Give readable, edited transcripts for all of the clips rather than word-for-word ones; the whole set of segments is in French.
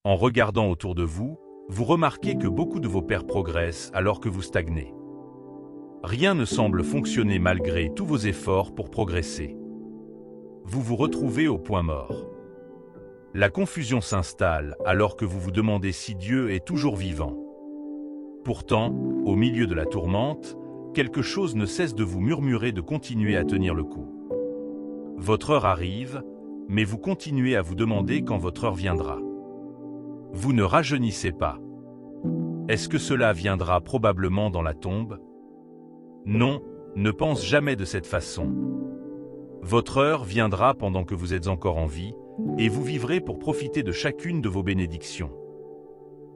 En regardant autour de vous, vous remarquez que beaucoup de vos pairs progressent alors que vous stagnez. Rien ne semble fonctionner malgré tous vos efforts pour progresser. Vous vous retrouvez au point mort. La confusion s'installe alors que vous vous demandez si Dieu est toujours vivant. Pourtant, au milieu de la tourmente, quelque chose ne cesse de vous murmurer de continuer à tenir le coup. Votre heure arrive, mais vous continuez à vous demander quand votre heure viendra. Vous ne rajeunissez pas. Est-ce que cela viendra probablement dans la tombe? Non, ne pense jamais de cette façon. Votre heure viendra pendant que vous êtes encore en vie, et vous vivrez pour profiter de chacune de vos bénédictions.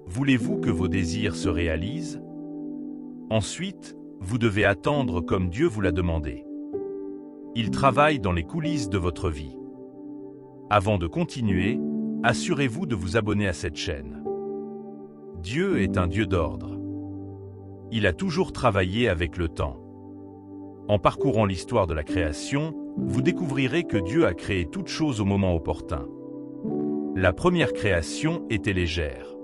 Voulez-vous que vos désirs se réalisent? Ensuite, vous devez attendre comme Dieu vous l'a demandé. Il travaille dans les coulisses de votre vie. Avant de continuer, assurez-vous de vous abonner à cette chaîne. Dieu est un Dieu d'ordre. Il a toujours travaillé avec le temps. En parcourant l'histoire de la création, vous découvrirez que Dieu a créé toutes choses au moment opportun. La première création était légère.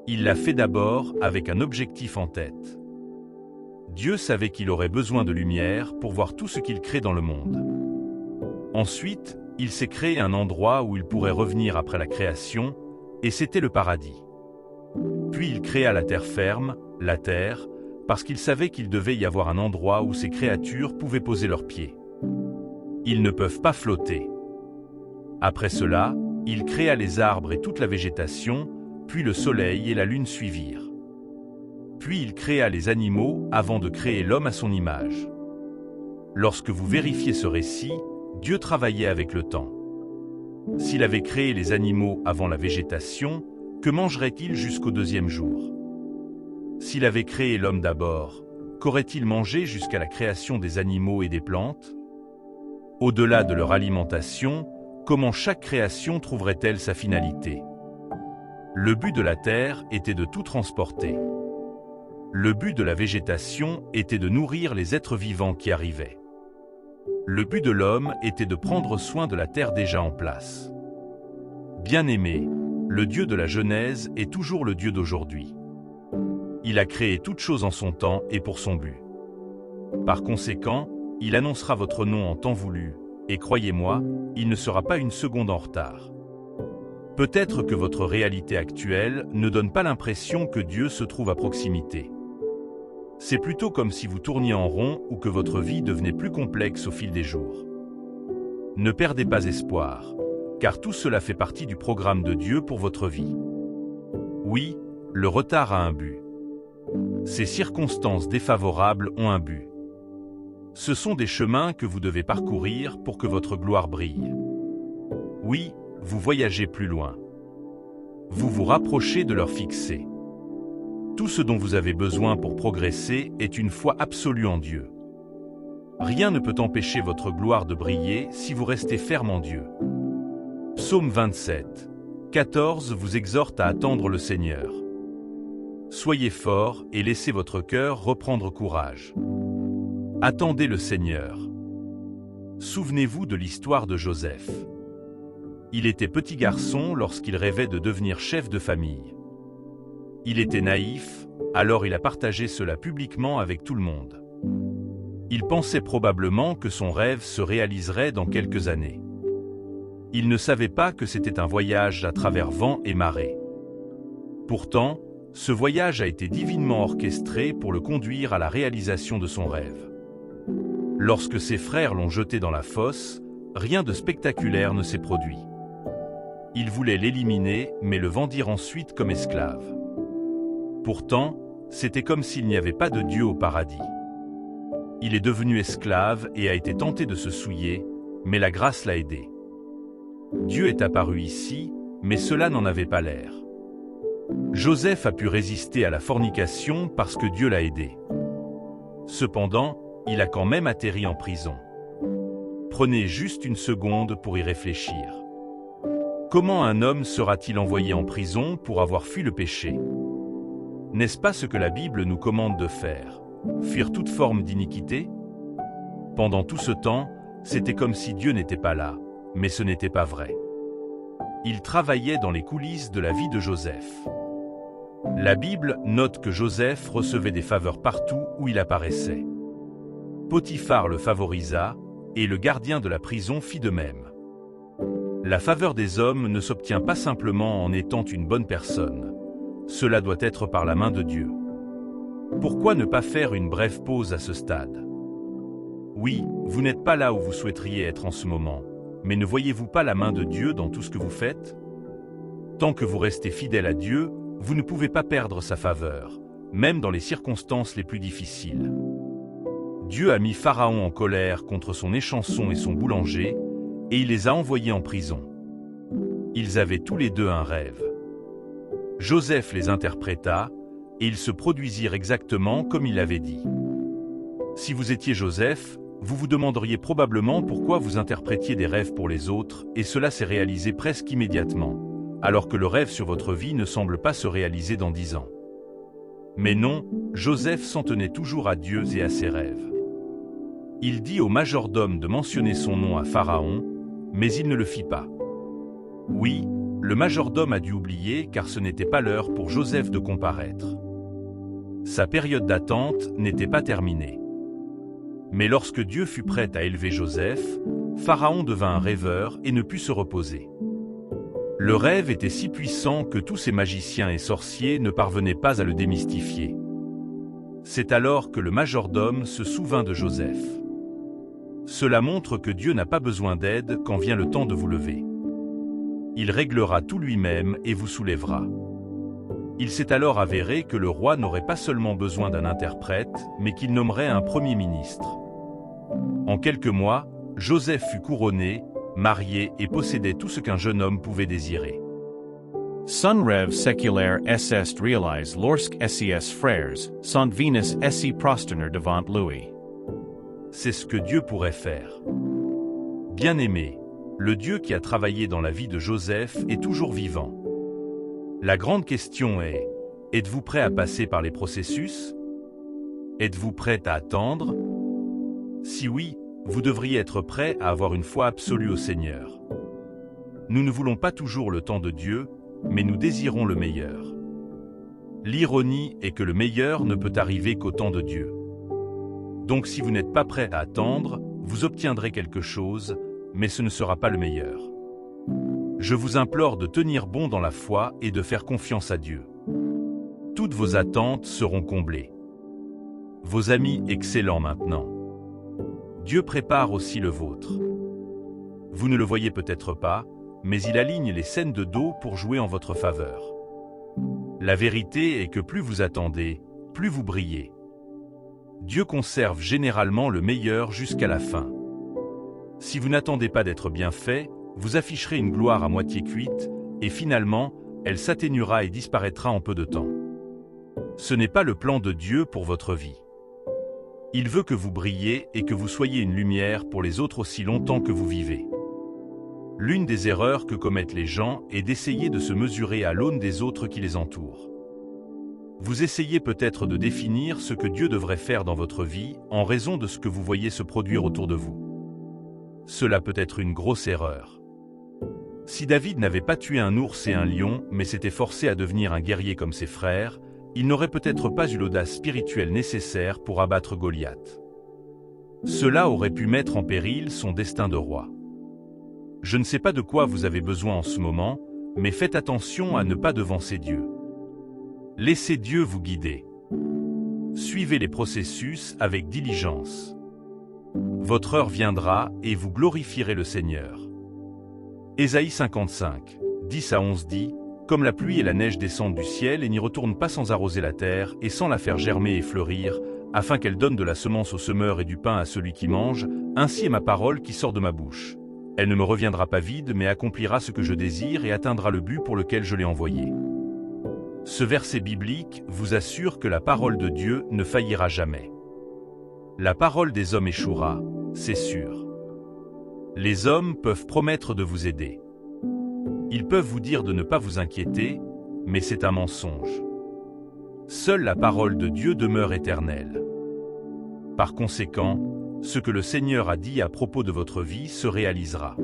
Il l'a fait d'abord avec un objectif en tête. Dieu savait qu'il aurait besoin de lumière pour voir tout ce qu'il crée dans le monde. Ensuite, il s'est créé un endroit où il pourrait revenir après la création, et c'était le paradis. Puis il créa la terre ferme, la terre, parce qu'il savait qu'il devait y avoir un endroit où ces créatures pouvaient poser leurs pieds. Ils ne peuvent pas flotter. Après cela, il créa les arbres et toute la végétation, puis le soleil et la lune suivirent. Puis il créa les animaux avant de créer l'homme à son image. Lorsque vous vérifiez ce récit, Dieu travaillait avec le temps. S'il avait créé les animaux avant la végétation, que mangerait-il jusqu'au deuxième jour? S'il avait créé l'homme d'abord, qu'aurait-il mangé jusqu'à la création des animaux et des plantes? Au-delà de leur alimentation, comment chaque création trouverait-elle sa finalité? Le but de la terre était de tout transporter. Le but de la végétation était de nourrir les êtres vivants qui arrivaient. Le but de l'homme était de prendre soin de la terre déjà en place. Bien-aimé, le Dieu de la Genèse est toujours le Dieu d'aujourd'hui. Il a créé toutes choses en son temps et pour son but. Par conséquent, il annoncera votre nom en temps voulu, et croyez-moi, il ne sera pas une seconde en retard. Peut-être que votre réalité actuelle ne donne pas l'impression que Dieu se trouve à proximité. C'est plutôt comme si vous tourniez en rond ou que votre vie devenait plus complexe au fil des jours. Ne perdez pas espoir, car tout cela fait partie du programme de Dieu pour votre vie. Oui, le retard a un but. Ces circonstances défavorables ont un but. Ce sont des chemins que vous devez parcourir pour que votre gloire brille. Oui, vous voyagez plus loin. Vous vous rapprochez de leur fixer. Tout ce dont vous avez besoin pour progresser est une foi absolue en Dieu. Rien ne peut empêcher votre gloire de briller si vous restez ferme en Dieu. Psaume 27, 14 vous exhorte à attendre le Seigneur. Soyez forts et laissez votre cœur reprendre courage. Attendez le Seigneur. Souvenez-vous de l'histoire de Joseph. Il était petit garçon lorsqu'il rêvait de devenir chef de famille. Il était naïf, alors il a partagé cela publiquement avec tout le monde. Il pensait probablement que son rêve se réaliserait dans quelques années. Il ne savait pas que c'était un voyage à travers vent et marée. Pourtant, ce voyage a été divinement orchestré pour le conduire à la réalisation de son rêve. Lorsque ses frères l'ont jeté dans la fosse, rien de spectaculaire ne s'est produit. Ils voulaient l'éliminer, mais le vendirent ensuite comme esclave. Pourtant, c'était comme s'il n'y avait pas de Dieu au paradis. Il est devenu esclave et a été tenté de se souiller, mais la grâce l'a aidé. Dieu est apparu ici, mais cela n'en avait pas l'air. Joseph a pu résister à la fornication parce que Dieu l'a aidé. Cependant, il a quand même atterri en prison. Prenez juste une seconde pour y réfléchir. Comment un homme sera-t-il envoyé en prison pour avoir fui le péché? N'est-ce pas ce que la Bible nous commande de faire? Fuir toute forme d'iniquité? Pendant tout ce temps, c'était comme si Dieu n'était pas là, mais ce n'était pas vrai. Il travaillait dans les coulisses de la vie de Joseph. La Bible note que Joseph recevait des faveurs partout où il apparaissait. Potiphar le favorisa, et le gardien de la prison fit de même. La faveur des hommes ne s'obtient pas simplement en étant une bonne personne. Cela doit être par la main de Dieu. Pourquoi ne pas faire une brève pause à ce stade? Oui, vous n'êtes pas là où vous souhaiteriez être en ce moment, mais ne voyez-vous pas la main de Dieu dans tout ce que vous faites? Tant que vous restez fidèle à Dieu, vous ne pouvez pas perdre sa faveur, même dans les circonstances les plus difficiles. Dieu a mis Pharaon en colère contre son échanson et son boulanger, et il les a envoyés en prison. Ils avaient tous les deux un rêve. Joseph les interpréta, et ils se produisirent exactement comme il l'avait dit. Si vous étiez Joseph, vous vous demanderiez probablement pourquoi vous interprétiez des rêves pour les autres, et cela s'est réalisé presque immédiatement, alors que le rêve sur votre vie ne semble pas se réaliser dans 10 ans. Mais non, Joseph s'en tenait toujours à Dieu et à ses rêves. Il dit au majordome de mentionner son nom à Pharaon, mais il ne le fit pas. Oui, le majordome a dû oublier car ce n'était pas l'heure pour Joseph de comparaître. Sa période d'attente n'était pas terminée. Mais lorsque Dieu fut prêt à élever Joseph, Pharaon devint un rêveur et ne put se reposer. Le rêve était si puissant que tous ces magiciens et sorciers ne parvenaient pas à le démystifier. C'est alors que le majordome se souvint de Joseph. Cela montre que Dieu n'a pas besoin d'aide quand vient le temps de vous lever. Il réglera tout lui-même et vous soulèvera. Il s'est alors avéré que le roi n'aurait pas seulement besoin d'un interprète, mais qu'il nommerait un premier ministre. En quelques mois, Joseph fut couronné, marié et possédait tout ce qu'un jeune homme pouvait désirer. Son rêve séculaire est réalisé lorsque ses frères sont venus s'y prosterner devant lui. C'est ce que Dieu pourrait faire. Bien-aimé, le Dieu qui a travaillé dans la vie de Joseph est toujours vivant. La grande question est, êtes-vous prêt à passer par les processus? Êtes-vous prêt à attendre? Si oui, vous devriez être prêt à avoir une foi absolue au Seigneur. Nous ne voulons pas toujours le temps de Dieu, mais nous désirons le meilleur. L'ironie est que le meilleur ne peut arriver qu'au temps de Dieu. Donc si vous n'êtes pas prêt à attendre, vous obtiendrez quelque chose, mais ce ne sera pas le meilleur. Je vous implore de tenir bon dans la foi et de faire confiance à Dieu. Toutes vos attentes seront comblées. Vos amis excellents maintenant. Dieu prépare aussi le vôtre. Vous ne le voyez peut-être pas, mais il aligne les scènes de dos pour jouer en votre faveur. La vérité est que plus vous attendez, plus vous brillez. Dieu conserve généralement le meilleur jusqu'à la fin. Si vous n'attendez pas d'être bien fait, vous afficherez une gloire à moitié cuite, et finalement, elle s'atténuera et disparaîtra en peu de temps. Ce n'est pas le plan de Dieu pour votre vie. Il veut que vous brilliez et que vous soyez une lumière pour les autres aussi longtemps que vous vivez. L'une des erreurs que commettent les gens est d'essayer de se mesurer à l'aune des autres qui les entourent. Vous essayez peut-être de définir ce que Dieu devrait faire dans votre vie en raison de ce que vous voyez se produire autour de vous. Cela peut être une grosse erreur. Si David n'avait pas tué un ours et un lion, mais s'était forcé à devenir un guerrier comme ses frères, il n'aurait peut-être pas eu l'audace spirituelle nécessaire pour abattre Goliath. Cela aurait pu mettre en péril son destin de roi. Je ne sais pas de quoi vous avez besoin en ce moment, mais faites attention à ne pas devancer Dieu. Laissez Dieu vous guider. Suivez les processus avec diligence. Votre heure viendra et vous glorifierez le Seigneur. Ésaïe 55, 10 à 11 dit, « Comme la pluie et la neige descendent du ciel et n'y retournent pas sans arroser la terre et sans la faire germer et fleurir, afin qu'elle donne de la semence au semeur et du pain à celui qui mange, ainsi est ma parole qui sort de ma bouche. Elle ne me reviendra pas vide, mais accomplira ce que je désire et atteindra le but pour lequel je l'ai envoyée. » Ce verset biblique vous assure que la parole de Dieu ne faillira jamais. La parole des hommes échouera, c'est sûr. Les hommes peuvent promettre de vous aider. Ils peuvent vous dire de ne pas vous inquiéter, mais c'est un mensonge. Seule la parole de Dieu demeure éternelle. Par conséquent, ce que le Seigneur a dit à propos de votre vie se réalisera.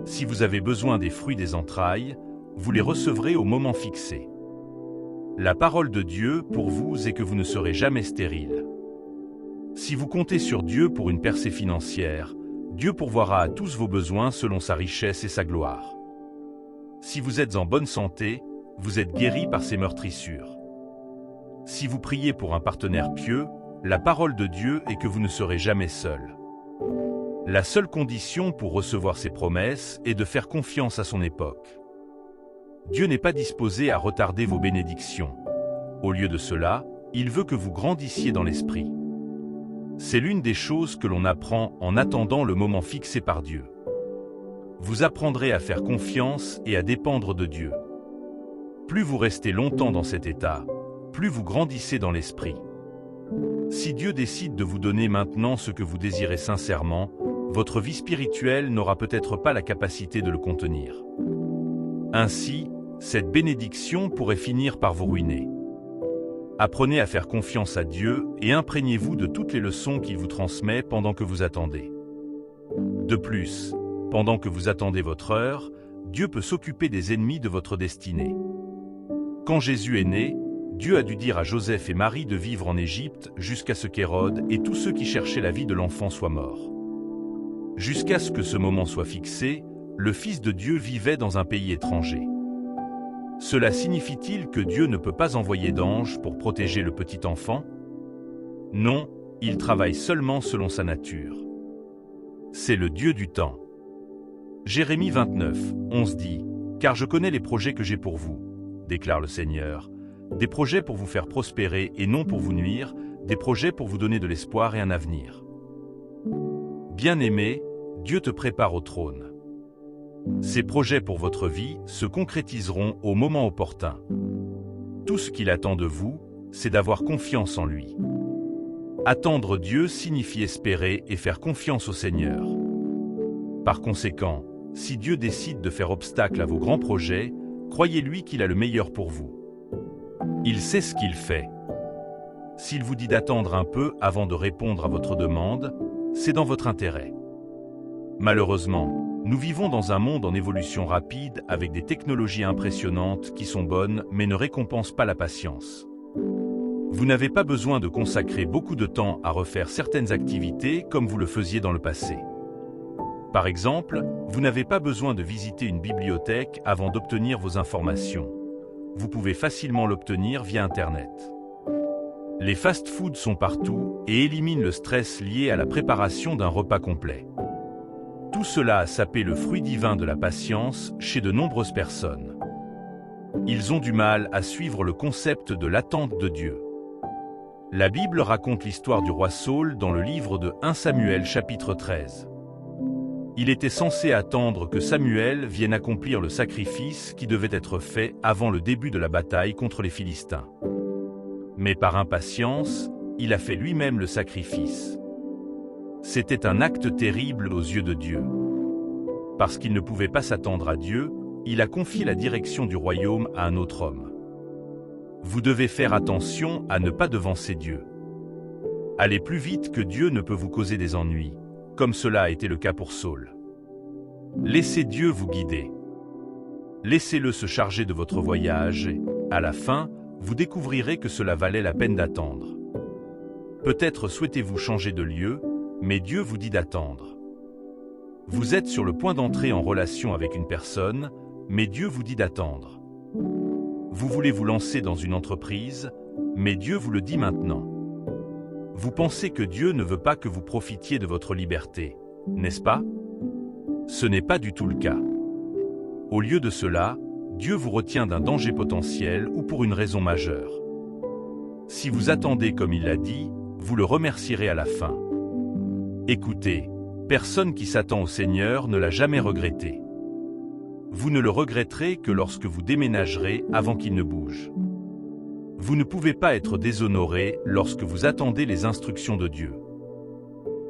Si vous avez besoin des fruits des entrailles, vous les recevrez au moment fixé. La parole de Dieu pour vous est que vous ne serez jamais stérile. Si vous comptez sur Dieu pour une percée financière, Dieu pourvoira à tous vos besoins selon sa richesse et sa gloire. Si vous êtes en bonne santé, vous êtes guéri par ses meurtrissures. Si vous priez pour un partenaire pieux, la parole de Dieu est que vous ne serez jamais seul. La seule condition pour recevoir ses promesses est de faire confiance à son époque. Dieu n'est pas disposé à retarder vos bénédictions. Au lieu de cela, il veut que vous grandissiez dans l'esprit. C'est l'une des choses que l'on apprend en attendant le moment fixé par Dieu. Vous apprendrez à faire confiance et à dépendre de Dieu. Plus vous restez longtemps dans cet état, plus vous grandissez dans l'esprit. Si Dieu décide de vous donner maintenant ce que vous désirez sincèrement, votre vie spirituelle n'aura peut-être pas la capacité de le contenir. Ainsi, cette bénédiction pourrait finir par vous ruiner. Apprenez à faire confiance à Dieu et imprégnez-vous de toutes les leçons qu'il vous transmet pendant que vous attendez. De plus, pendant que vous attendez votre heure, Dieu peut s'occuper des ennemis de votre destinée. Quand Jésus est né, Dieu a dû dire à Joseph et Marie de vivre en Égypte jusqu'à ce qu'Hérode et tous ceux qui cherchaient la vie de l'enfant soient morts. Jusqu'à ce que ce moment soit fixé, le Fils de Dieu vivait dans un pays étranger. Cela signifie-t-il que Dieu ne peut pas envoyer d'anges pour protéger le petit enfant? Non, il travaille seulement selon sa nature. C'est le Dieu du temps. Jérémie 29, 11 dit « Car je connais les projets que j'ai pour vous, déclare le Seigneur, des projets pour vous faire prospérer et non pour vous nuire, des projets pour vous donner de l'espoir et un avenir. » Bien-aimé, Dieu te prépare au trône. Ces projets pour votre vie se concrétiseront au moment opportun. Tout ce qu'il attend de vous, c'est d'avoir confiance en lui. Attendre Dieu signifie espérer et faire confiance au Seigneur. Par conséquent, si Dieu décide de faire obstacle à vos grands projets, croyez-lui qu'il a le meilleur pour vous. Il sait ce qu'il fait. S'il vous dit d'attendre un peu avant de répondre à votre demande, c'est dans votre intérêt. Malheureusement, nous vivons dans un monde en évolution rapide avec des technologies impressionnantes qui sont bonnes mais ne récompensent pas la patience. Vous n'avez pas besoin de consacrer beaucoup de temps à refaire certaines activités comme vous le faisiez dans le passé. Par exemple, vous n'avez pas besoin de visiter une bibliothèque avant d'obtenir vos informations. Vous pouvez facilement l'obtenir via Internet. Les fast-foods sont partout et éliminent le stress lié à la préparation d'un repas complet. Tout cela a sapé le fruit divin de la patience chez de nombreuses personnes. Ils ont du mal à suivre le concept de l'attente de Dieu. La Bible raconte l'histoire du roi Saül dans le livre de 1 Samuel chapitre 13. Il était censé attendre que Samuel vienne accomplir le sacrifice qui devait être fait avant le début de la bataille contre les Philistins. Mais par impatience, il a fait lui-même le sacrifice. C'était un acte terrible aux yeux de Dieu. Parce qu'il ne pouvait pas s'attendre à Dieu, il a confié la direction du royaume à un autre homme. Vous devez faire attention à ne pas devancer Dieu. Allez plus vite que Dieu ne peut vous causer des ennuis, comme cela a été le cas pour Saül. Laissez Dieu vous guider. Laissez-le se charger de votre voyage et, à la fin, vous découvrirez que cela valait la peine d'attendre. Peut-être souhaitez-vous changer de lieu, mais Dieu vous dit d'attendre. Vous êtes sur le point d'entrer en relation avec une personne, mais Dieu vous dit d'attendre. Vous voulez vous lancer dans une entreprise, mais Dieu vous le dit maintenant. Vous pensez que Dieu ne veut pas que vous profitiez de votre liberté, n'est-ce pas? Ce n'est pas du tout le cas. Au lieu de cela, Dieu vous retient d'un danger potentiel ou pour une raison majeure. Si vous attendez comme il l'a dit, vous le remercierez à la fin. Écoutez, personne qui s'attend au Seigneur ne l'a jamais regretté. Vous ne le regretterez que lorsque vous déménagerez avant qu'il ne bouge. Vous ne pouvez pas être déshonoré lorsque vous attendez les instructions de Dieu.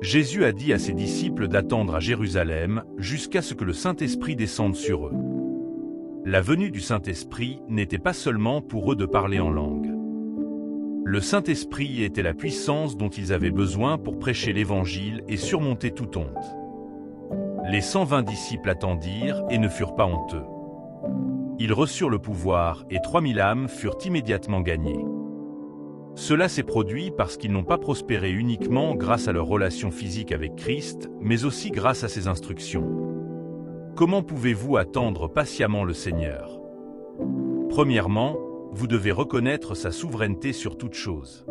Jésus a dit à ses disciples d'attendre à Jérusalem jusqu'à ce que le Saint-Esprit descende sur eux. La venue du Saint-Esprit n'était pas seulement pour eux de parler en langue. Le Saint-Esprit était la puissance dont ils avaient besoin pour prêcher l'Évangile et surmonter toute honte. Les 120 disciples attendirent et ne furent pas honteux. Ils reçurent le pouvoir et 3000 âmes furent immédiatement gagnées. Cela s'est produit parce qu'ils n'ont pas prospéré uniquement grâce à leur relation physique avec Christ, mais aussi grâce à ses instructions. Comment pouvez-vous attendre patiemment le Seigneur? Premièrement, vous devez reconnaître sa souveraineté sur toute chose.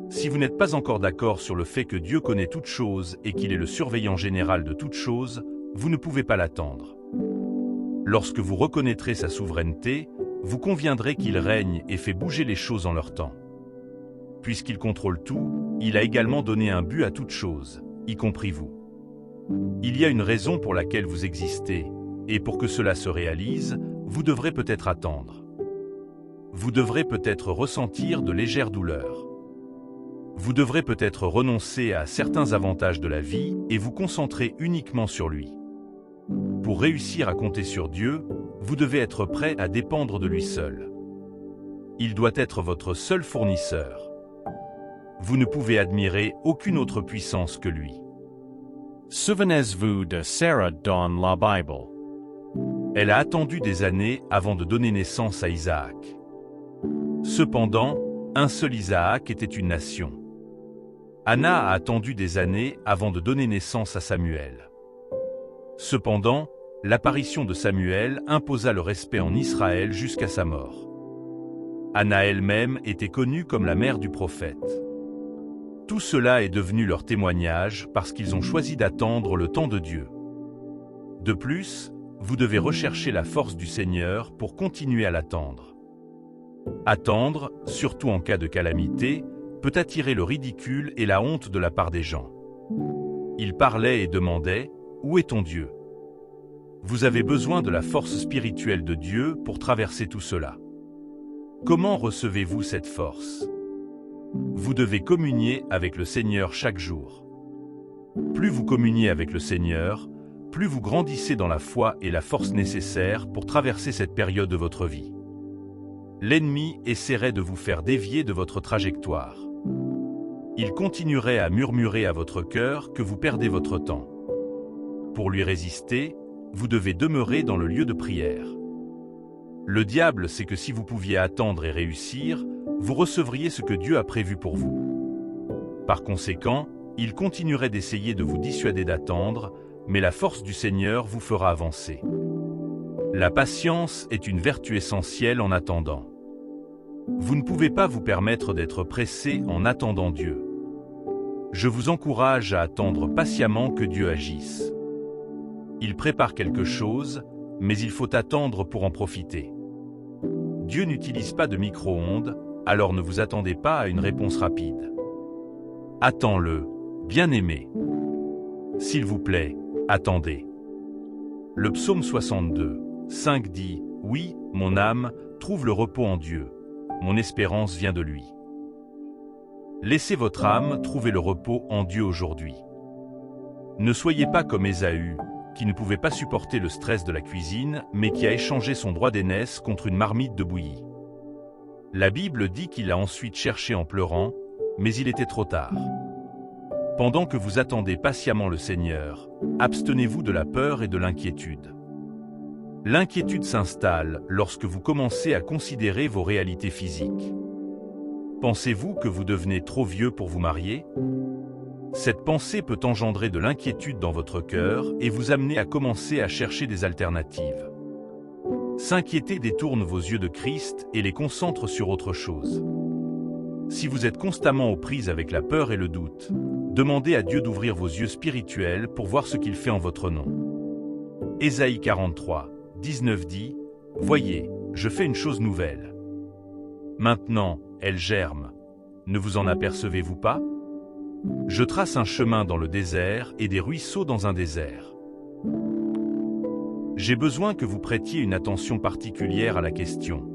Si vous n'êtes pas encore d'accord sur le fait que Dieu connaît toutes choses et qu'il est le surveillant général de toutes choses, vous ne pouvez pas l'attendre. Lorsque vous reconnaîtrez sa souveraineté, vous conviendrez qu'il règne et fait bouger les choses en leur temps. Puisqu'il contrôle tout, il a également donné un but à toute chose, y compris vous. Il y a une raison pour laquelle vous existez, et pour que cela se réalise, vous devrez peut-être attendre. Vous devrez peut-être ressentir de légères douleurs. Vous devrez peut-être renoncer à certains avantages de la vie et vous concentrer uniquement sur lui. Pour réussir à compter sur Dieu, vous devez être prêt à dépendre de lui seul. Il doit être votre seul fournisseur. Vous ne pouvez admirer aucune autre puissance que lui. Souvenez-vous de Sarah dans la Bible. Elle a attendu des années avant de donner naissance à Isaac. Cependant, un seul Isaac était une nation. Anna a attendu des années avant de donner naissance à Samuel. Cependant, l'apparition de Samuel imposa le respect en Israël jusqu'à sa mort. Anna elle-même était connue comme la mère du prophète. Tout cela est devenu leur témoignage parce qu'ils ont choisi d'attendre le temps de Dieu. De plus, vous devez rechercher la force du Seigneur pour continuer à l'attendre. Attendre, surtout en cas de calamité, peut attirer le ridicule et la honte de la part des gens. Ils parlaient et demandaient « Où est ton Dieu ?» Vous avez besoin de la force spirituelle de Dieu pour traverser tout cela. Comment recevez-vous cette force? Vous devez communier avec le Seigneur chaque jour. Plus vous communiez avec le Seigneur, plus vous grandissez dans la foi et la force nécessaires pour traverser cette période de votre vie. L'ennemi essaierait de vous faire dévier de votre trajectoire. Il continuerait à murmurer à votre cœur que vous perdez votre temps. Pour lui résister, vous devez demeurer dans le lieu de prière. Le diable sait que si vous pouviez attendre et réussir, vous recevriez ce que Dieu a prévu pour vous. Par conséquent, il continuerait d'essayer de vous dissuader d'attendre, mais la force du Seigneur vous fera avancer. La patience est une vertu essentielle en attendant. Vous ne pouvez pas vous permettre d'être pressé en attendant Dieu. Je vous encourage à attendre patiemment que Dieu agisse. Il prépare quelque chose, mais il faut attendre pour en profiter. Dieu n'utilise pas de micro-ondes, alors ne vous attendez pas à une réponse rapide. Attends-le, bien-aimé. S'il vous plaît, attendez. Le psaume 62, 5 dit « Oui, mon âme, trouve le repos en Dieu. Mon espérance vient de lui. » Laissez votre âme trouver le repos en Dieu aujourd'hui. Ne soyez pas comme Ésaü, qui ne pouvait pas supporter le stress de la cuisine, mais qui a échangé son droit d'aînesse contre une marmite de bouillie. La Bible dit qu'il a ensuite cherché en pleurant, mais il était trop tard. Pendant que vous attendez patiemment le Seigneur, abstenez-vous de la peur et de l'inquiétude. L'inquiétude s'installe lorsque vous commencez à considérer vos réalités physiques. Pensez-vous que vous devenez trop vieux pour vous marier? Cette pensée peut engendrer de l'inquiétude dans votre cœur et vous amener à commencer à chercher des alternatives. S'inquiéter détourne vos yeux de Christ et les concentre sur autre chose. Si vous êtes constamment aux prises avec la peur et le doute, demandez à Dieu d'ouvrir vos yeux spirituels pour voir ce qu'il fait en votre nom. Ésaïe 43, 19 dit « Voyez, je fais une chose nouvelle. Maintenant, elle germe. Ne vous en apercevez-vous pas? Je trace un chemin dans le désert et des ruisseaux dans un désert. » J'ai besoin que vous prêtiez une attention particulière à la question.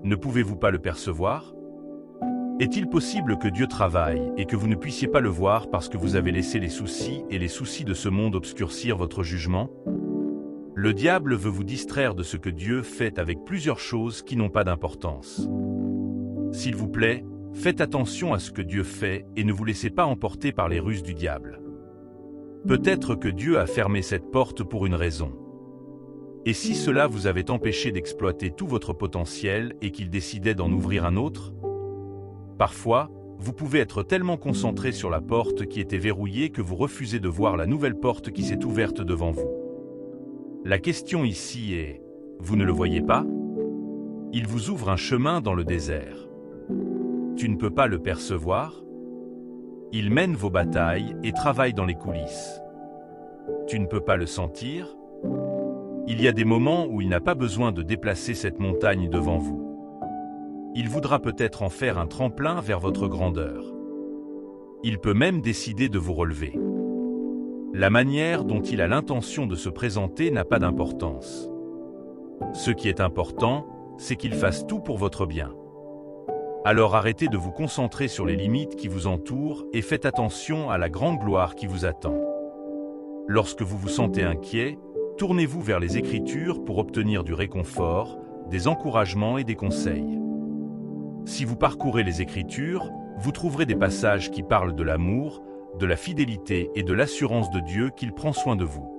Ne pouvez-vous pas le percevoir? Est-il possible que Dieu travaille et que vous ne puissiez pas le voir parce que vous avez laissé les soucis et les soucis de ce monde obscurcir votre jugement? Le diable veut vous distraire de ce que Dieu fait avec plusieurs choses qui n'ont pas d'importance. S'il vous plaît, faites attention à ce que Dieu fait et ne vous laissez pas emporter par les ruses du diable. Peut-être que Dieu a fermé cette porte pour une raison. Et si cela vous avait empêché d'exploiter tout votre potentiel et qu'il décidait d'en ouvrir un autre? Parfois, vous pouvez être tellement concentré sur la porte qui était verrouillée que vous refusez de voir la nouvelle porte qui s'est ouverte devant vous. La question ici est, vous ne le voyez pas? Il vous ouvre un chemin dans le désert. Tu ne peux pas le percevoir? Il mène vos batailles et travaille dans les coulisses. Tu ne peux pas le sentir? Il y a des moments où il n'a pas besoin de déplacer cette montagne devant vous. Il voudra peut-être en faire un tremplin vers votre grandeur. Il peut même décider de vous relever. La manière dont il a l'intention de se présenter n'a pas d'importance. Ce qui est important, c'est qu'il fasse tout pour votre bien. Alors arrêtez de vous concentrer sur les limites qui vous entourent et faites attention à la grande gloire qui vous attend. Lorsque vous vous sentez inquiet, tournez-vous vers les Écritures pour obtenir du réconfort, des encouragements et des conseils. Si vous parcourez les Écritures, vous trouverez des passages qui parlent de l'amour, de la fidélité et de l'assurance de Dieu qu'il prend soin de vous.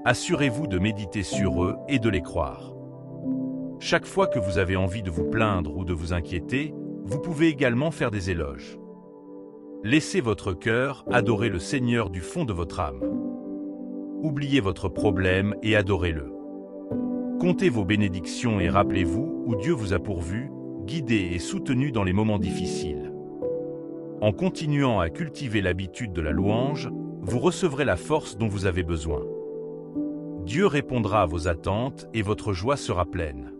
Assurez-vous de méditer sur eux et de les croire. Chaque fois que vous avez envie de vous plaindre ou de vous inquiéter, vous pouvez également faire des éloges. Laissez votre cœur adorer le Seigneur du fond de votre âme. Oubliez votre problème et adorez-le. Comptez vos bénédictions et rappelez-vous où Dieu vous a pourvu, guidé et soutenu dans les moments difficiles. En continuant à cultiver l'habitude de la louange, vous recevrez la force dont vous avez besoin. Dieu répondra à vos attentes et votre joie sera pleine.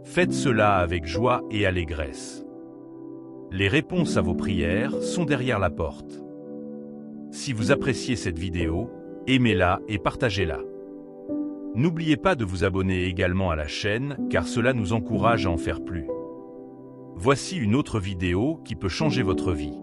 Faites cela avec joie et allégresse. Les réponses à vos prières sont derrière la porte. Si vous appréciez cette vidéo, aimez-la et partagez-la. N'oubliez pas de vous abonner également à la chaîne car cela nous encourage à en faire plus. Voici une autre vidéo qui peut changer votre vie.